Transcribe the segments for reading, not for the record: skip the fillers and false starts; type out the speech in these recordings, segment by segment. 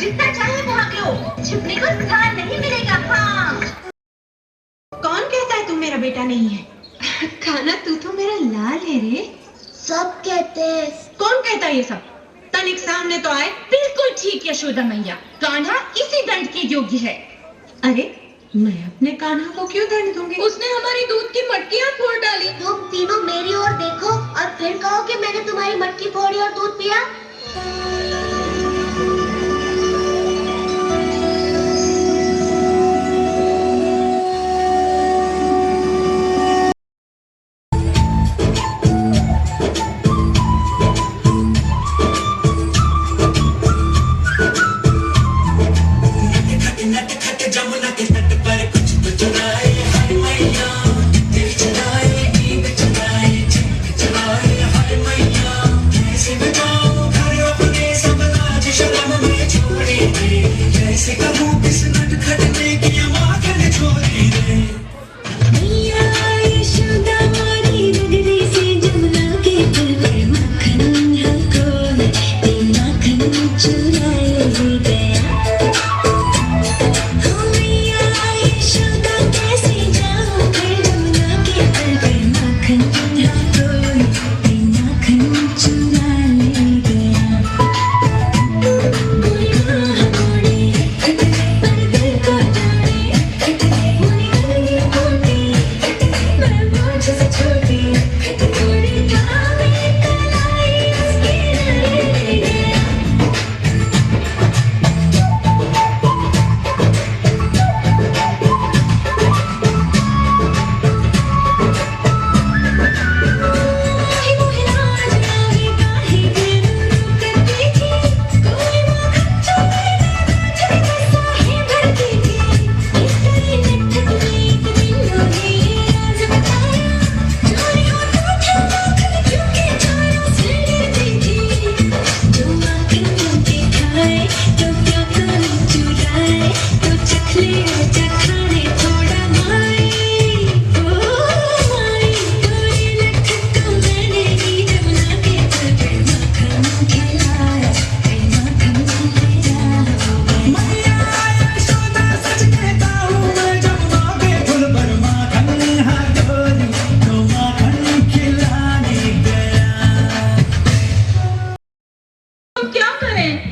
जितना चाहे भाग लो, छिपने को स्थान नहीं मिलेगा। हाँ। कौन कहता है तू मेरा बेटा नहीं है? कान्हा तू तो मेरा लाल है रे। सब कहते हैं। कौन कहता है ये सब? तनिक सामने तो आए। बिल्कुल ठीक यशोदा मैया, कान्हा इसी दंड के योग्य है। अरे मैं अपने कान्हा को क्यों दंड दूंगी? उसने हमारी दूध की मटकियां फोड़ डाली। तुम तीनों मेरी ओर देखो और फिर कहो कि मैंने तुम्हारी मटकी फोड़ी और दूध पिया।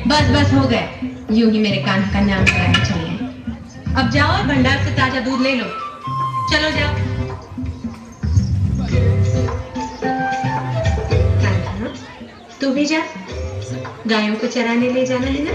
बस बस हो गए। यूं ही मेरे कान्हा का नाम कराने चले। अब जाओ और भंडार से ताजा दूध ले लो। चलो जाओ। कान्हा तू भी जा, गायों को चराने ले जाना है ना।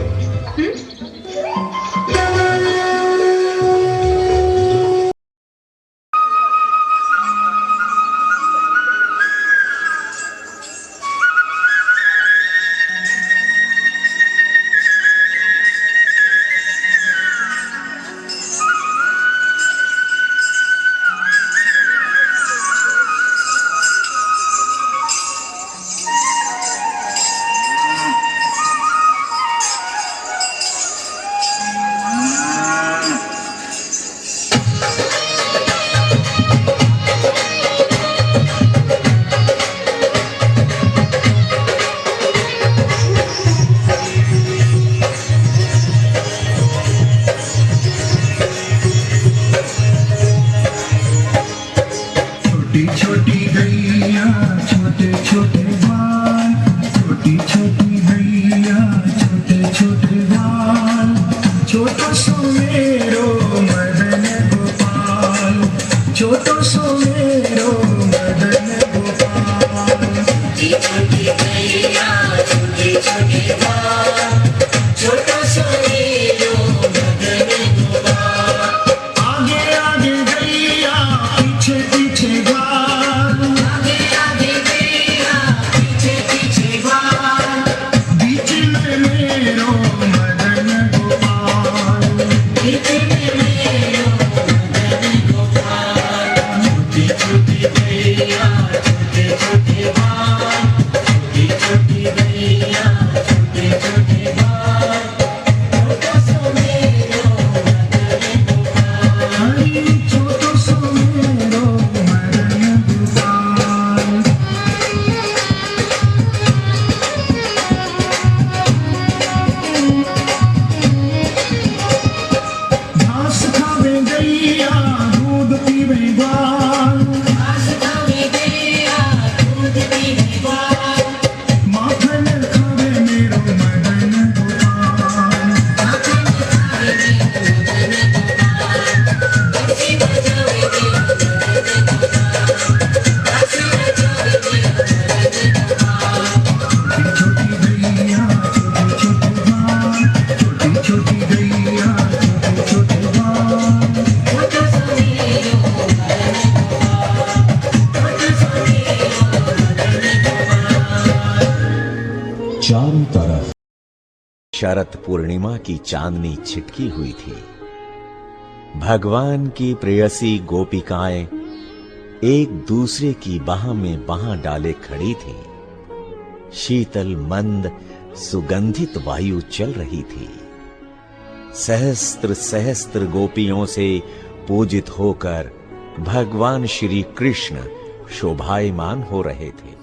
शरद पूर्णिमा की चांदनी छिटकी हुई थी। भगवान की प्रेयसी गोपिकाएं एक दूसरे की बाह में बाह डाले खड़ी थी। शीतल मंद सुगंधित वायु चल रही थी। सहस्त्र सहस्त्र गोपियों से पूजित होकर भगवान श्री कृष्ण शोभायमान हो रहे थे।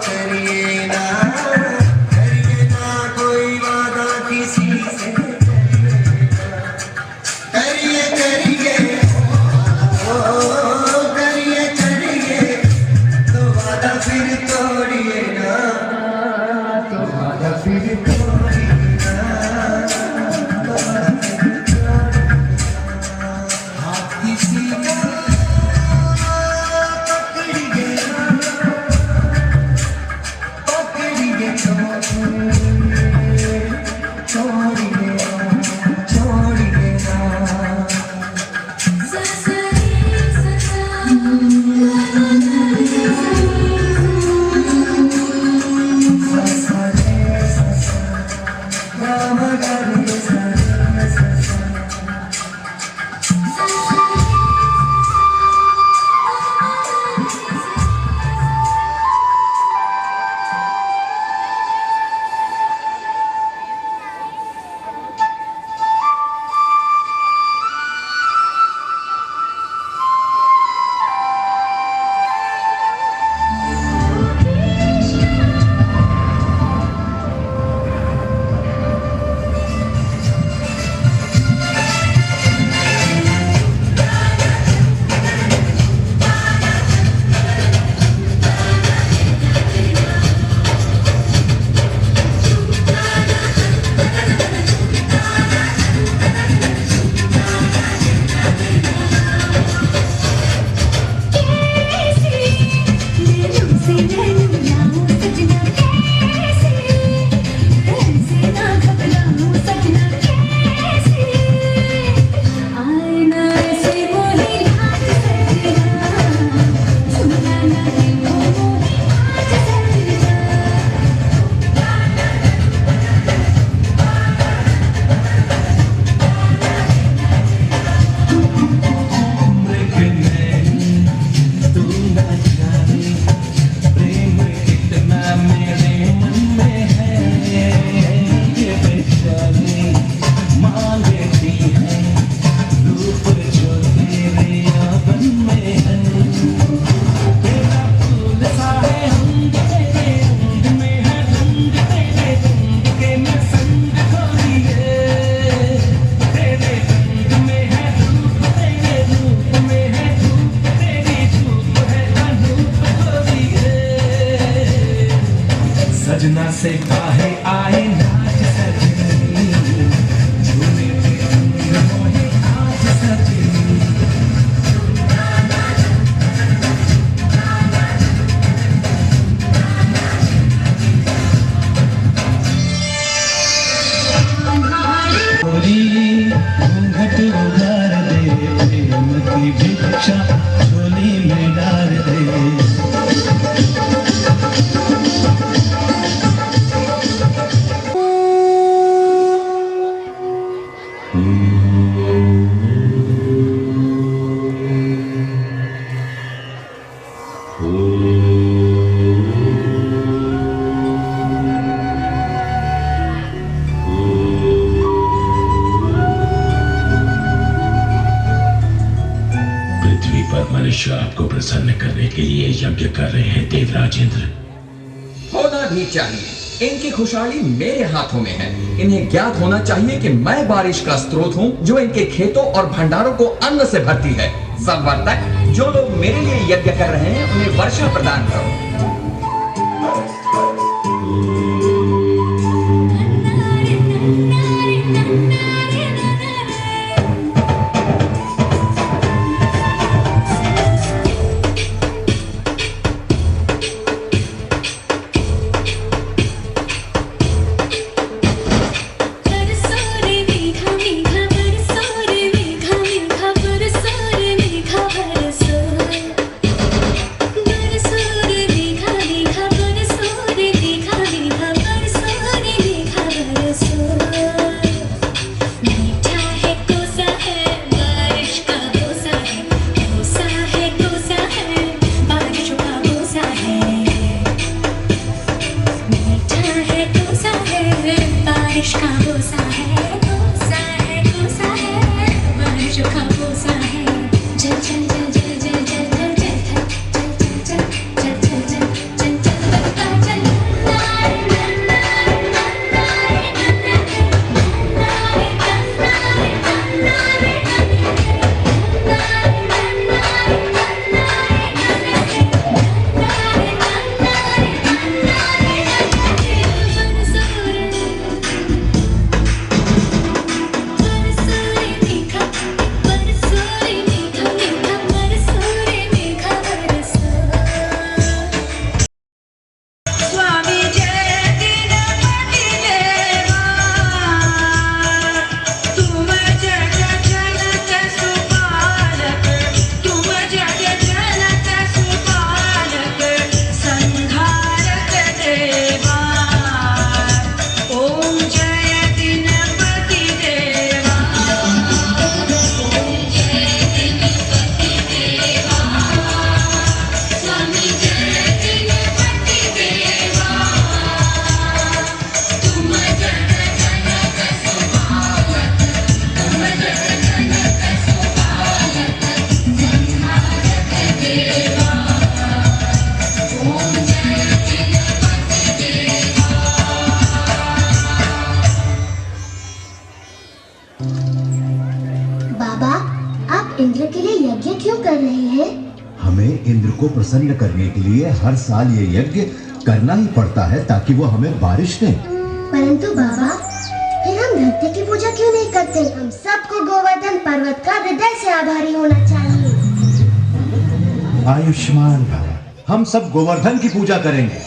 करिए से काहे आए नाच सजनी, झूले पे अंग मोहे आज सजनी। घूंघट उतार दे, प्रेम की भिक्षा झोली में डाल दे। पृथ्वी पर मनुष्य आपको प्रसन्न करने के लिए यज्ञ कर रहे हैं देवराज इंद्र। होना भी चाहिए। इनकी खुशहाली मेरे हाथों में है। इन्हें ज्ञात होना चाहिए कि मैं बारिश का स्रोत हूँ जो इनके खेतों और भंडारों को अन्न से भरती है। संवर्तक, जो लोग मेरे लिए यज्ञ कर रहे हैं उन्हें वर्षा प्रदान करो। इंद्र के लिए यज्ञ क्यों कर रहे हैं? हमें इंद्र को प्रसन्न करने के लिए हर साल ये यज्ञ करना ही पड़ता है ताकि वो हमें बारिश दे। परंतु बाबा, फिर हम धरती की पूजा क्यों नहीं करते? हम सबको गोवर्धन पर्वत का हृदय से आभारी होना चाहिए। आयुष्मान भव। हम सब गोवर्धन की पूजा करेंगे।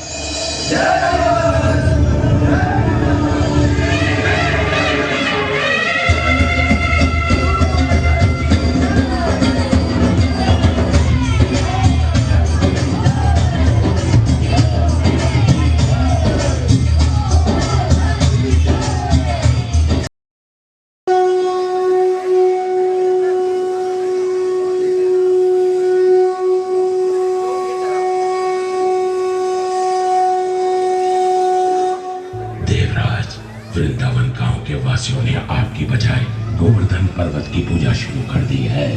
वृंदावन गांव के वासियों ने आपकी बजाय गोवर्धन पर्वत की पूजा शुरू कर दी है।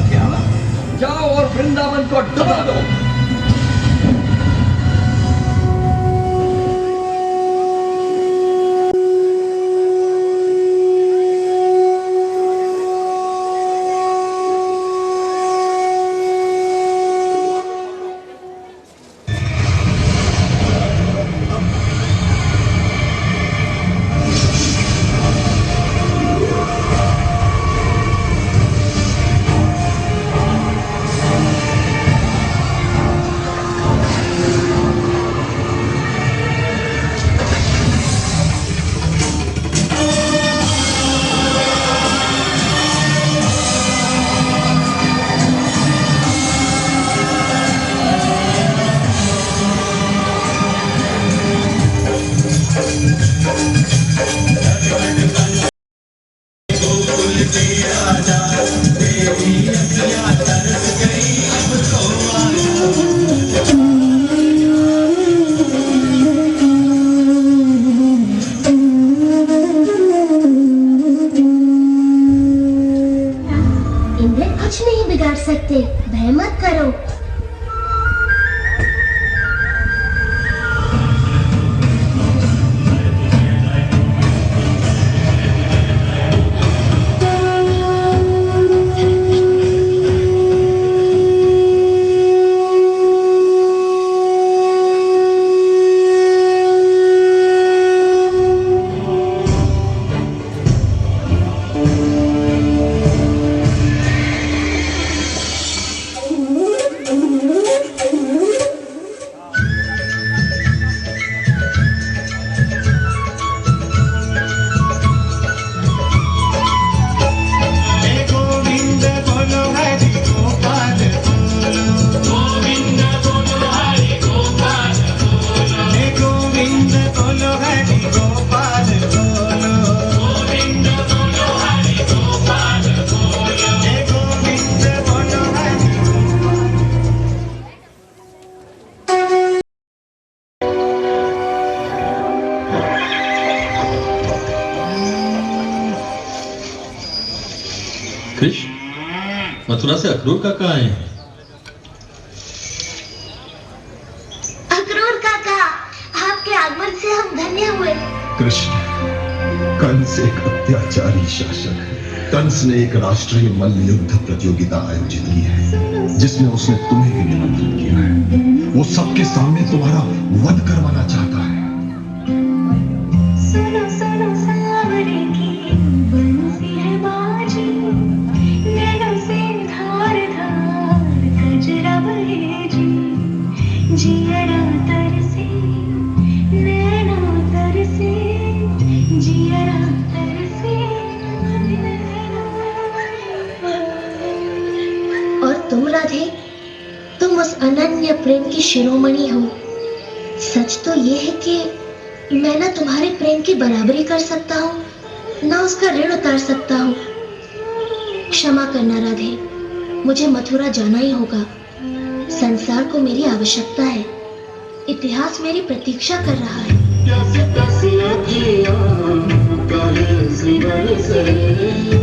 क्या? जाओ और वृंदावन को डुबा दो। मथुरा से अक्रूर काका आए हैं। अक्रूर काका, आपके आगमन से हम धन्य हुए। कृष्ण, कंस एक अत्याचारी शासक है। कंस ने एक राष्ट्रीय मल्ल युद्ध प्रतियोगिता आयोजित की है, जिसमें उसने तुम्हें भी निमंत्रित किया है। वो सबके सामने तुम्हारा वध करवाना चाहता है। सुनो सुनो सावरे की बंसी है बाजी, नैनों से धार धार कजरा बहे जी, जियरा तरसे नैनों तरसे, जियरा तरसे। और तुम राधे, तुम उस अनन्य प्रेम की शिरोमणि हो। सच तो ये है कि मैं ना तुम्हारे प्रेम की बराबरी कर सकता हूँ, ना उसका ऋण उतार सकता हूँ। क्षमा करना राधे, मुझे मथुरा जाना ही होगा। संसार को मेरी आवश्यकता है, इतिहास मेरी प्रतीक्षा कर रहा है। प्यासी प्यासी अखियाँ काहे से बरसे